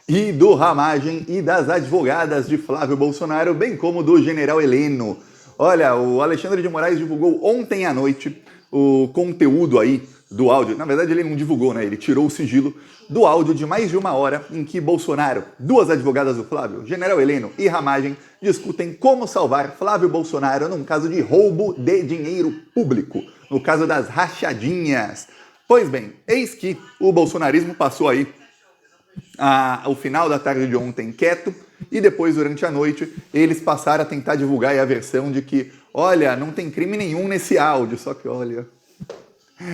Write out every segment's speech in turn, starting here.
e do Ramagem e das advogadas de Flávio Bolsonaro, bem como do general Heleno. Olha, o Alexandre de Moraes divulgou ontem à noite o conteúdo aí do áudio. Na verdade, ele não divulgou, né? Ele tirou o sigilo do áudio de mais de 1 hora em que Bolsonaro, duas advogadas do Flávio, general Heleno e Ramagem, discutem como salvar Flávio Bolsonaro num caso de roubo de dinheiro público, no caso das rachadinhas. Pois bem, eis que o bolsonarismo passou aí o final da tarde de ontem quieto, e depois, durante a noite, eles passaram a tentar divulgar a versão de que, olha, não tem crime nenhum nesse áudio, só que, olha,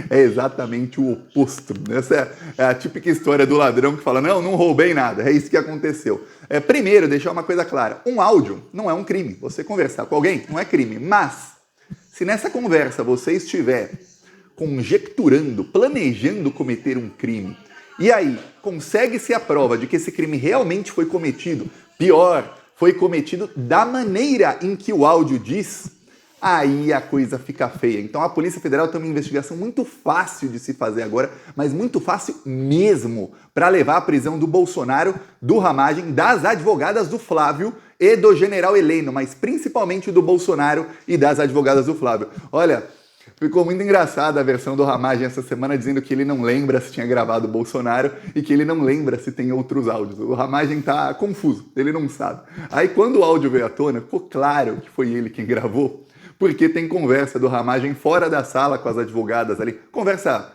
é exatamente o oposto. Essa é a típica história do ladrão que fala, não roubei nada, é isso que aconteceu. Primeiro, deixar uma coisa clara, um áudio não é um crime. Você conversar com alguém não é crime, mas se nessa conversa você estiver conjecturando, planejando cometer um crime, e aí consegue-se a prova de que esse crime realmente foi cometido, pior, foi cometido da maneira em que o áudio diz, aí a coisa fica feia. Então a Polícia Federal tem uma investigação muito fácil de se fazer agora, mas muito fácil mesmo, para levar à prisão do Bolsonaro, do Ramagem, das advogadas do Flávio e do general Heleno, mas principalmente do Bolsonaro e das advogadas do Flávio. Olha, ficou muito engraçada a versão do Ramagem essa semana, dizendo que ele não lembra se tinha gravado o Bolsonaro e que ele não lembra se tem outros áudios. O Ramagem tá confuso, ele não sabe. Aí quando o áudio veio à tona, ficou claro que foi ele quem gravou, porque tem conversa do Ramagem fora da sala com as advogadas ali, conversa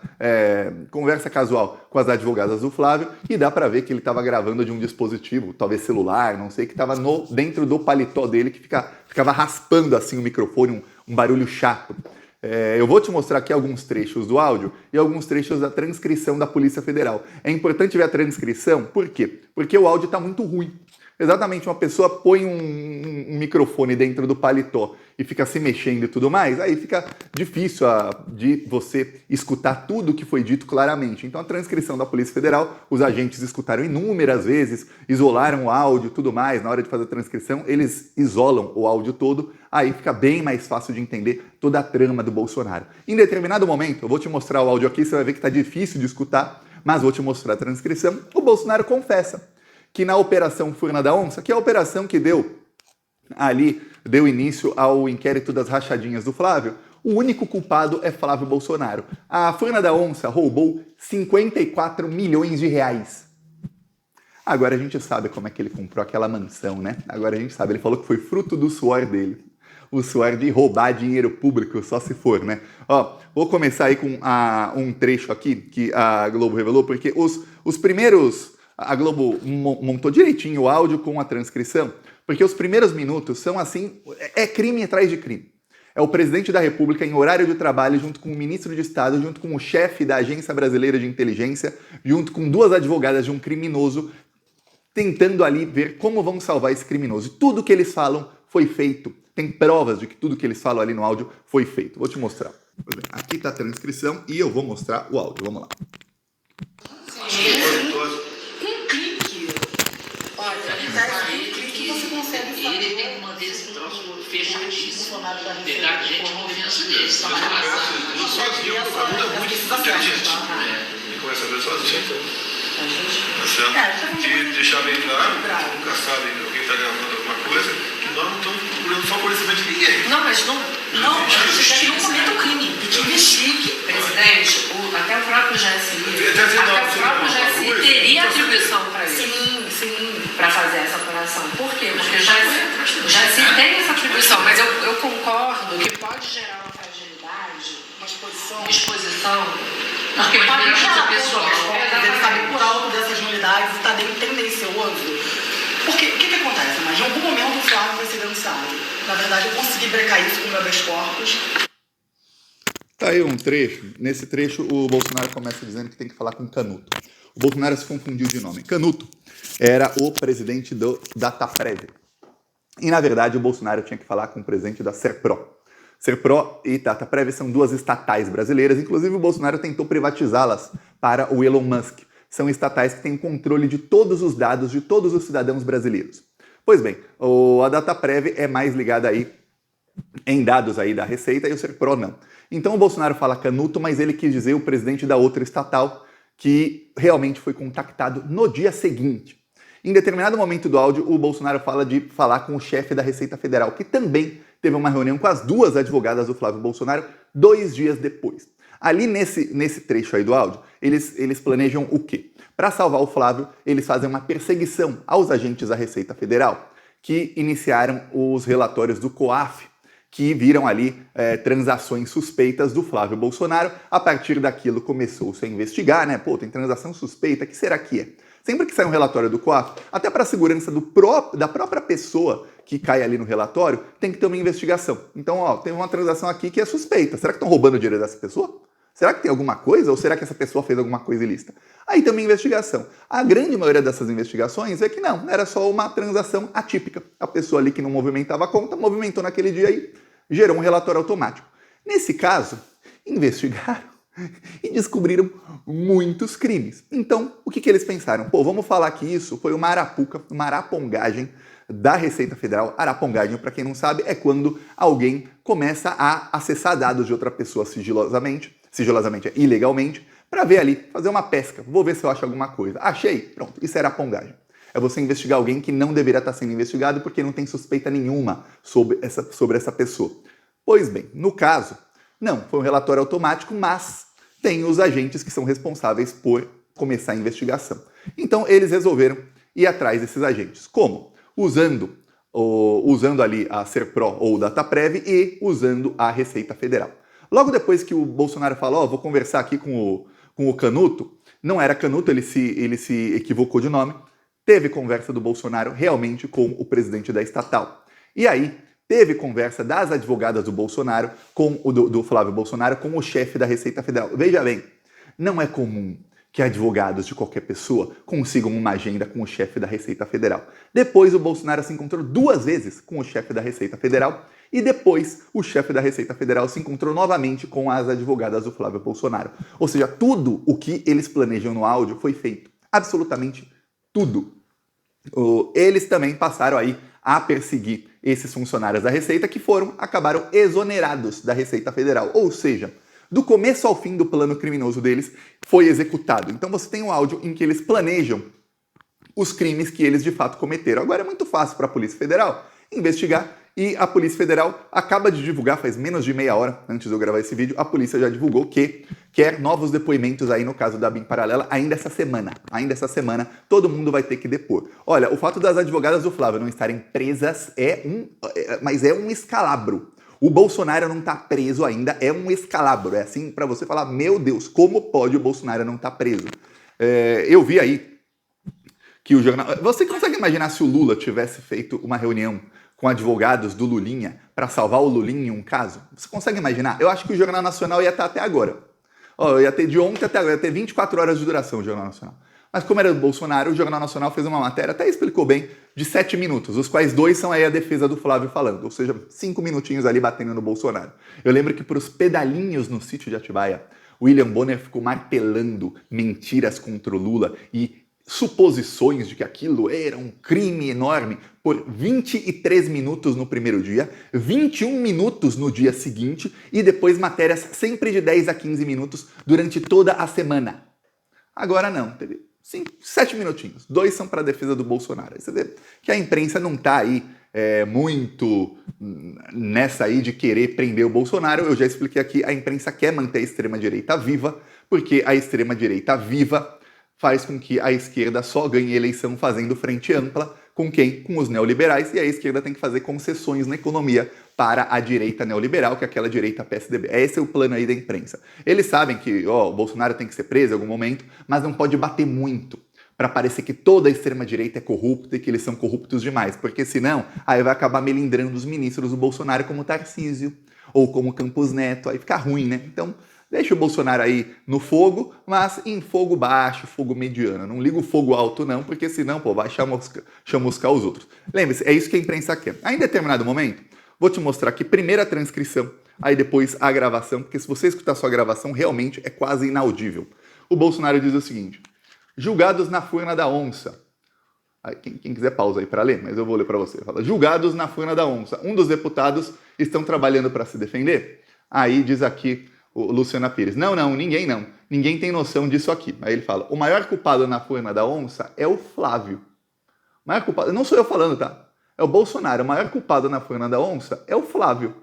casual com as advogadas do Flávio, e dá pra ver que ele tava gravando de um dispositivo, talvez celular, não sei, que tava dentro do paletó dele, que ficava raspando assim o microfone, um barulho chato. Eu vou te mostrar aqui alguns trechos do áudio e alguns trechos da transcrição da Polícia Federal. É importante ver a transcrição, por quê? Porque o áudio está muito ruim. Exatamente, uma pessoa põe um microfone dentro do paletó e fica se mexendo e tudo mais, aí fica difícil de você escutar tudo o que foi dito claramente. Então a transcrição da Polícia Federal, os agentes escutaram inúmeras vezes, isolaram o áudio e tudo mais. Na hora de fazer a transcrição, eles isolam o áudio todo, aí fica bem mais fácil de entender toda a trama do Bolsonaro. Em determinado momento, eu vou te mostrar o áudio aqui, você vai ver que está difícil de escutar, mas vou te mostrar a transcrição. O Bolsonaro confessa que na Operação Furna da Onça, que é a operação que deu início ao inquérito das rachadinhas do Flávio, o único culpado é Flávio Bolsonaro. A Furna da Onça roubou 54 milhões de reais. Agora a gente sabe como é que ele comprou aquela mansão, né? Agora a gente sabe, ele falou que foi fruto do suor dele. O suor de roubar dinheiro público, só se for, né? Vou começar aí com um trecho aqui que a Globo revelou, porque os primeiros... A Globo montou direitinho o áudio com a transcrição, porque os primeiros minutos são assim, é crime atrás de crime. É o presidente da República em horário de trabalho, junto com o ministro de Estado, junto com o chefe da Agência Brasileira de Inteligência, junto com duas advogadas de um criminoso, tentando ali ver como vão salvar esse criminoso. E tudo que eles falam foi feito. Tem provas de que tudo que eles falam ali no áudio foi feito. Vou te mostrar. Aqui está a transcrição e eu vou mostrar o áudio. Vamos lá. Ele tem que manter esse troço fechadíssimo. Pegar gente de confiança dele. Sozinho, o mundo é muito inteligente. E começa a ver sozinho. Tá certo? E deixar bem claro, nunca sabe alguém está gravando alguma coisa, que nós não estamos procurando favorecimento de ninguém. Não, mas não cometa o crime. E que investigue. Presidente, até o próprio GSI teria atribuição para isso. Sim, para fazer essa operação. Por quê? Porque o GSI tem essa atribuição, mas eu concordo que pode gerar uma fragilidade, uma exposição, porque pode gerar pessoal. Ele sabe por alto dessas nulidades e está tendencioso. Porque o que acontece? Mas em algum momento o Flávio vai ser denunciado. Na verdade, eu consegui brecar isso com o meu habeas corpus. Tá aí um trecho. Nesse trecho, o Bolsonaro começa dizendo que tem que falar com Canuto. O Bolsonaro se confundiu de nome. Canuto era o presidente do Dataprev. E, na verdade, o Bolsonaro tinha que falar com o presidente da Serpro. Serpro e Dataprev são duas estatais brasileiras. Inclusive, o Bolsonaro tentou privatizá-las para o Elon Musk. São estatais que têm controle de todos os dados de todos os cidadãos brasileiros. Pois bem, a Dataprev é mais ligada aí em dados aí da Receita e o Serpro não. Então o Bolsonaro fala Canuto, mas ele quis dizer o presidente da outra estatal, que realmente foi contactado no dia seguinte. Em determinado momento do áudio, o Bolsonaro fala de falar com o chefe da Receita Federal, que também teve uma reunião com as duas advogadas do Flávio Bolsonaro 2 dias depois. Ali nesse trecho aí do áudio, eles planejam o quê? Para salvar o Flávio, eles fazem uma perseguição aos agentes da Receita Federal, que iniciaram os relatórios do COAF, que viram ali transações suspeitas do Flávio Bolsonaro. A partir daquilo começou-se a investigar, né? Pô, tem transação suspeita, o que será que é? Sempre que sai um relatório do COAF, até para a segurança da própria pessoa que cai ali no relatório, tem que ter uma investigação. Então, ó, tem uma transação aqui que é suspeita. Será que estão roubando o dinheiro dessa pessoa? Será que tem alguma coisa? Ou será que essa pessoa fez alguma coisa ilícita? Aí tem uma investigação. A grande maioria dessas investigações é que não, era só uma transação atípica. A pessoa ali que não movimentava a conta, movimentou naquele dia e gerou um relatório automático. Nesse caso, investigaram e descobriram muitos crimes. Então, o que eles pensaram? Pô, vamos falar que isso foi uma arapuca, uma arapongagem da Receita Federal. Arapongagem, para quem não sabe, é quando alguém começa a acessar dados de outra pessoa sigilosamente, ilegalmente, para ver ali, fazer uma pesca. Vou ver se eu acho alguma coisa. Achei? Pronto, isso é arapongagem. É você investigar alguém que não deveria estar sendo investigado porque não tem suspeita nenhuma sobre essa pessoa. Pois bem, no caso, não, foi um relatório automático, mas tem os agentes que são responsáveis por começar a investigação. Então, eles resolveram ir atrás desses agentes. Como? Usando ali a SERPRO ou o DataPrev e usando a Receita Federal. Logo depois que o Bolsonaro falou, vou conversar aqui com o Canuto, não era Canuto, ele se equivocou de nome, teve conversa do Bolsonaro realmente com o presidente da estatal. E aí, teve conversa das advogadas do Bolsonaro, do Flávio Bolsonaro, com o chefe da Receita Federal. Veja bem, não é comum que advogados de qualquer pessoa consigam uma agenda com o chefe da Receita Federal. Depois o Bolsonaro se encontrou 2 vezes com o chefe da Receita Federal e depois o chefe da Receita Federal se encontrou novamente com as advogadas do Flávio Bolsonaro. Ou seja, tudo o que eles planejam no áudio foi feito. Absolutamente tudo. Eles também passaram aí a perseguir esses funcionários da Receita que acabaram exonerados da Receita Federal. Ou seja, do começo ao fim do plano criminoso deles foi executado. Então você tem um áudio em que eles planejam os crimes que eles de fato cometeram. Agora é muito fácil para a Polícia Federal investigar e a Polícia Federal acaba de divulgar, faz menos de meia hora antes de eu gravar esse vídeo, a polícia já divulgou que quer novos depoimentos aí no caso da BIM Paralela ainda essa semana. Ainda essa semana todo mundo vai ter que depor. Olha, o fato das advogadas do Flávio não estarem presas é um escalabro. O Bolsonaro não está preso ainda, é um escalabro. É assim para você falar, meu Deus, como pode o Bolsonaro não estar preso? Eu vi aí que o jornal... Você consegue imaginar se o Lula tivesse feito uma reunião com advogados do Lulinha para salvar o Lulinha em um caso? Você consegue imaginar? Eu acho que o Jornal Nacional ia estar até agora. Ia ter de ontem até agora, ia ter 24 horas de duração o Jornal Nacional. Mas como era do Bolsonaro, o Jornal Nacional fez uma matéria, até explicou bem, de 7 minutos, os quais 2 são aí a defesa do Flávio falando, ou seja, 5 minutinhos ali batendo no Bolsonaro. Eu lembro que para os pedalinhos no sítio de Atibaia, William Bonner ficou martelando mentiras contra o Lula e suposições de que aquilo era um crime enorme por 23 minutos no primeiro dia, 21 minutos no dia seguinte e depois matérias sempre de 10 a 15 minutos durante toda a semana. Agora não, teve 7 minutinhos, 2 são para a defesa do Bolsonaro. Aí você vê que a imprensa não está aí muito nessa aí de querer prender o Bolsonaro. Eu já expliquei aqui, a imprensa quer manter a extrema-direita viva, porque a extrema-direita viva faz com que a esquerda só ganhe eleição fazendo frente ampla. Com quem? Com os neoliberais, e a esquerda tem que fazer concessões na economia para a direita neoliberal, que é aquela direita PSDB. Esse é o plano aí da imprensa. Eles sabem que o Bolsonaro tem que ser preso em algum momento, mas não pode bater muito para parecer que toda a extrema-direita é corrupta e que eles são corruptos demais, porque senão aí vai acabar melindrando os ministros do Bolsonaro como Tarcísio ou como Campos Neto, aí fica ruim, né? Então, deixa o Bolsonaro aí no fogo, mas em fogo baixo, fogo mediano. Não liga o fogo alto não, porque senão, vai chamuscar os outros. Lembre-se, é isso que a imprensa quer. Aí, em determinado momento, vou te mostrar aqui primeiro a transcrição, aí depois a gravação, porque se você escutar só a gravação, realmente é quase inaudível. O Bolsonaro diz o seguinte: julgados na furna da onça. Aí, quem quiser pausa aí para ler, mas eu vou ler para você. Fala, julgados na furna da onça. Um dos deputados estão trabalhando para se defender? Aí diz aqui o Luciana Pires. Não, ninguém não. Ninguém tem noção disso aqui. Aí ele fala, o maior culpado na furna da onça é o Flávio. O maior culpado, não sou eu falando, tá? É o Bolsonaro. O maior culpado na furna da onça é o Flávio.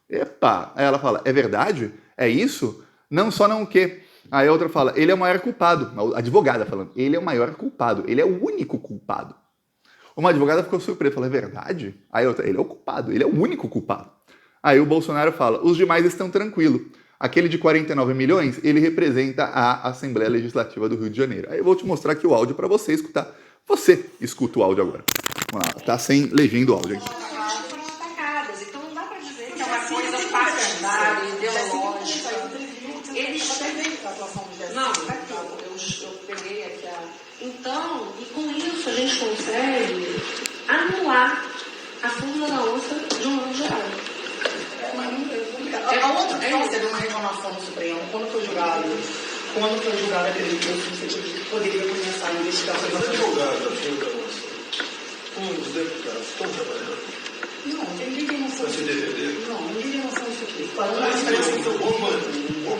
Epa! Aí ela fala, é verdade? É isso? Não, só não o quê? Aí a outra fala, ele é o maior culpado. A advogada falando, ele é o maior culpado. Ele é o único culpado. Uma advogada ficou surpresa, falou, é verdade? Aí a outra, ele é o culpado, ele é o único culpado. Aí o Bolsonaro fala, os demais estão tranquilos. Aquele de 49 milhões, ele representa a Assembleia Legislativa do Rio de Janeiro. Aí eu vou te mostrar aqui o áudio para você escutar. Você escuta o áudio agora. Vamos lá, tá sem legenda o áudio. Foram atacadas, então não dá para dizer que é uma coisa partidária, ideológica. Eles não, eu peguei aqui a... Então, e com isso a gente consegue anular a furna da onça de um modo geral. A outra coisa teve uma reclamação no Supremo, quando foi julgado aquele recurso, você poderia começar a investigação. Os advogados da furna da onça, os deputados, estão trabalhando. Não, ninguém tem noção Vai se defender? Não, ninguém tem noção disso aqui. O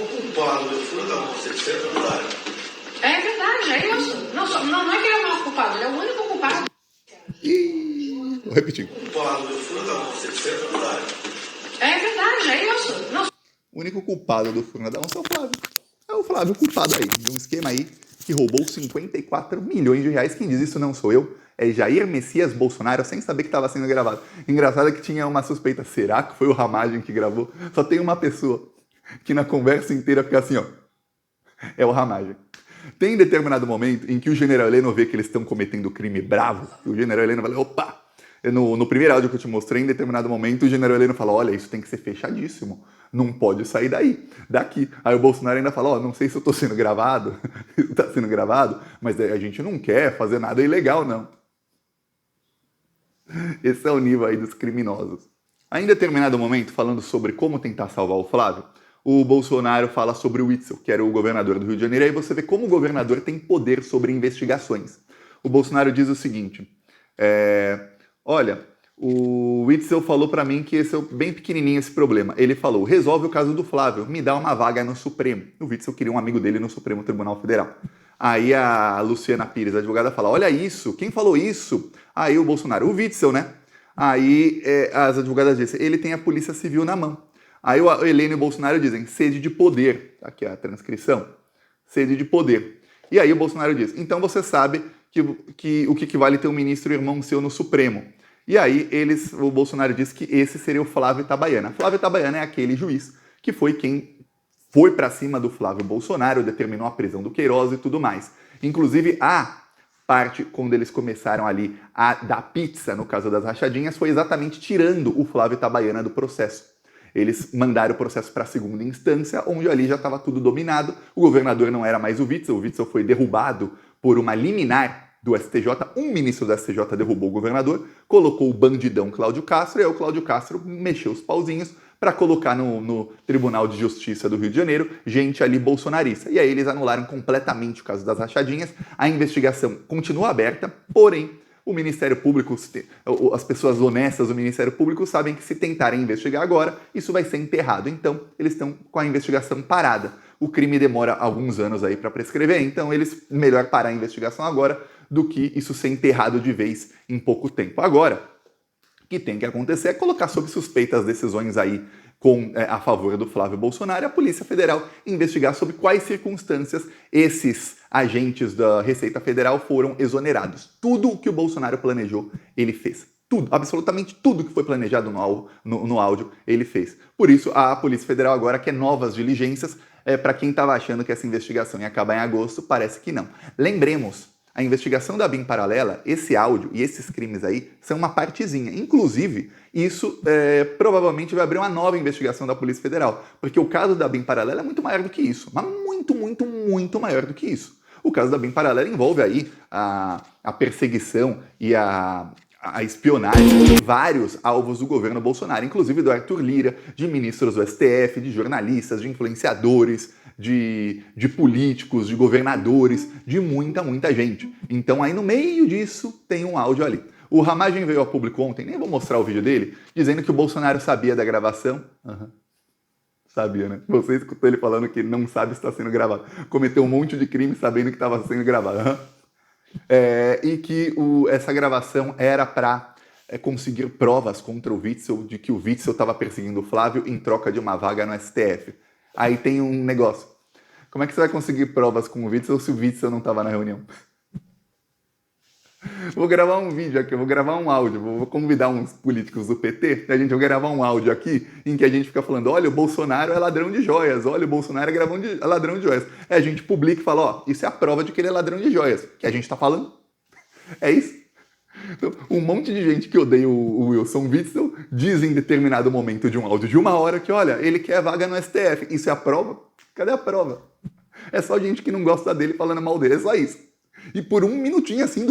culpado da furna da onça, etc. É verdade, é isso. Não é que ele é o maior culpado, ele é o único culpado. Vou repetir. O culpado da furna da onça, etc. É verdade, é isso. O único culpado do furna da onça é o Flávio. É o Flávio culpado aí, de um esquema aí que roubou 54 milhões de reais. Quem diz isso não sou eu, é Jair Messias Bolsonaro, sem saber que estava sendo gravado. Engraçado é que tinha uma suspeita, será que foi o Ramagem que gravou? Só tem uma pessoa que na conversa inteira fica assim, ó, é o Ramagem. Tem determinado momento em que o general Heleno vê que eles estão cometendo crime bravo, e o general Heleno fala, opa! No primeiro áudio que eu te mostrei, em determinado momento, o general Heleno fala, olha, isso tem que ser fechadíssimo, não pode sair daqui. Aí o Bolsonaro ainda fala, não sei se eu estou sendo gravado, está sendo gravado, mas a gente não quer fazer nada ilegal, não. Esse é o nível aí dos criminosos. Aí, em determinado momento, falando sobre como tentar salvar o Flávio, o Bolsonaro fala sobre o Witzel, que era o governador do Rio de Janeiro, e aí você vê como o governador tem poder sobre investigações. O Bolsonaro diz o seguinte, olha, o Witzel falou pra mim que esse é bem pequenininho esse problema. Ele falou, resolve o caso do Flávio, me dá uma vaga no Supremo. O Witzel queria um amigo dele no Supremo Tribunal Federal. Aí a Luciana Pires, a advogada, fala, olha isso, quem falou isso? Aí o Bolsonaro, o Witzel, né? Aí as advogadas dizem, ele tem a Polícia Civil na mão. Aí o Heleno e o Bolsonaro dizem, sede de poder. Aqui a transcrição. Sede de poder. E aí o Bolsonaro diz, então você sabe que o que vale ter um ministro irmão seu no Supremo. E aí o Bolsonaro diz que esse seria o Flávio Itabaiana. Flávio Itabaiana é aquele juiz que foi quem foi para cima do Flávio Bolsonaro, determinou a prisão do Queiroz e tudo mais. Inclusive, a parte, quando eles começaram ali a dar pizza, no caso das rachadinhas, foi exatamente tirando o Flávio Itabaiana do processo. Eles mandaram o processo para a segunda instância, onde ali já estava tudo dominado. O governador não era mais o Witzel foi derrubado por uma liminar do STJ. Um ministro do STJ derrubou o governador, colocou o bandidão Cláudio Castro, e aí o Cláudio Castro mexeu os pauzinhos para colocar no Tribunal de Justiça do Rio de Janeiro gente ali bolsonarista. E aí eles anularam completamente o caso das rachadinhas. A investigação continua aberta, porém o Ministério Público, as pessoas honestas do Ministério Público sabem que se tentarem investigar agora, isso vai ser enterrado. Então, eles estão com a investigação parada. O crime demora alguns anos aí para prescrever, então eles melhor parar a investigação agora do que isso ser enterrado de vez em pouco tempo. Agora, o que tem que acontecer é colocar sob suspeita as decisões aí a favor do Flávio Bolsonaro, a Polícia Federal investigar sobre quais circunstâncias esses agentes da Receita Federal foram exonerados. Tudo o que o Bolsonaro planejou, ele fez. Tudo, absolutamente tudo que foi planejado no áudio, ele fez. Por isso, a Polícia Federal agora quer novas diligências. Para quem estava achando que essa investigação ia acabar em agosto, parece que não. Lembremos, a investigação da BIM paralela, esse áudio e esses crimes aí são uma partezinha. Inclusive, isso provavelmente vai abrir uma nova investigação da Polícia Federal, porque o caso da BIM paralela é muito maior do que isso, mas muito, muito, muito maior do que isso. O caso da BIM paralela envolve aí a perseguição e a espionagem de vários alvos do governo Bolsonaro, inclusive do Arthur Lira, de ministros do STF, de jornalistas, de influenciadores, de políticos, de governadores, de muita gente. Então aí no meio disso tem um áudio ali. O Ramagem veio ao público ontem, nem vou mostrar o vídeo dele, dizendo que o Bolsonaro sabia da gravação. Sabia, né? Você escutou ele falando que não sabe se está sendo gravado. Cometeu um monte de crime sabendo que estava sendo gravado. E que essa gravação era para conseguir provas contra o Witzel de que o Witzel estava perseguindo o Flávio em troca de uma vaga no STF. Aí tem um negócio. Como é que você vai conseguir provas com o Witzel se o Witzel não estava na reunião? Vou gravar um vídeo aqui, vou gravar um áudio, vou convidar uns políticos do PT, a gente vai gravar um áudio aqui em que a gente fica falando, olha, o Bolsonaro é ladrão de joias, olha, o Bolsonaro é ladrão de joias. Aí a gente publica e fala, ó, isso é a prova de que ele é ladrão de joias, que a gente tá falando. É isso. Então, um monte de gente que odeia o Wilson Witzel diz em determinado momento de um áudio de 1 hora que, olha, ele quer vaga no STF. Isso é a prova? Cadê a prova? É só gente que não gosta dele falando mal dele, é só isso. E por um minutinho assim,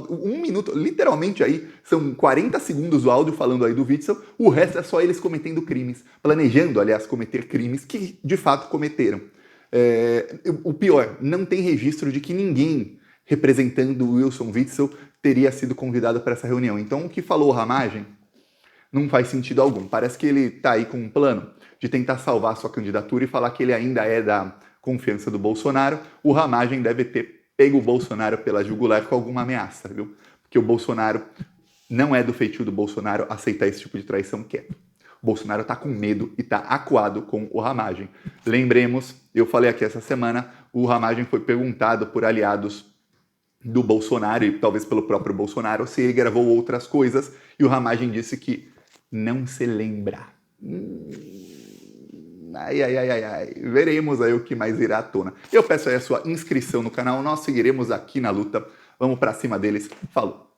um minuto, literalmente aí, são 40 segundos do áudio falando aí do Witzel, o resto é só eles cometendo crimes, planejando, aliás, cometer crimes que de fato cometeram. O pior, não tem registro de que ninguém representando o Wilson Witzel teria sido convidado para essa reunião. Então o que falou o Ramagem não faz sentido algum. Parece que ele está aí com um plano de tentar salvar a sua candidatura e falar que ele ainda é da confiança do Bolsonaro. O Ramagem deve ter pega o Bolsonaro pela jugular com alguma ameaça, viu? Porque o Bolsonaro não é do feitio do Bolsonaro aceitar esse tipo de traição quieto. O Bolsonaro tá com medo e tá acuado com o Ramagem. Lembremos, eu falei aqui essa semana, o Ramagem foi perguntado por aliados do Bolsonaro e talvez pelo próprio Bolsonaro se ele gravou outras coisas e o Ramagem disse que não se lembra. Ai. Veremos aí o que mais irá à tona. Eu peço aí a sua inscrição no canal, nós seguiremos aqui na luta. Vamos pra cima deles. Falou!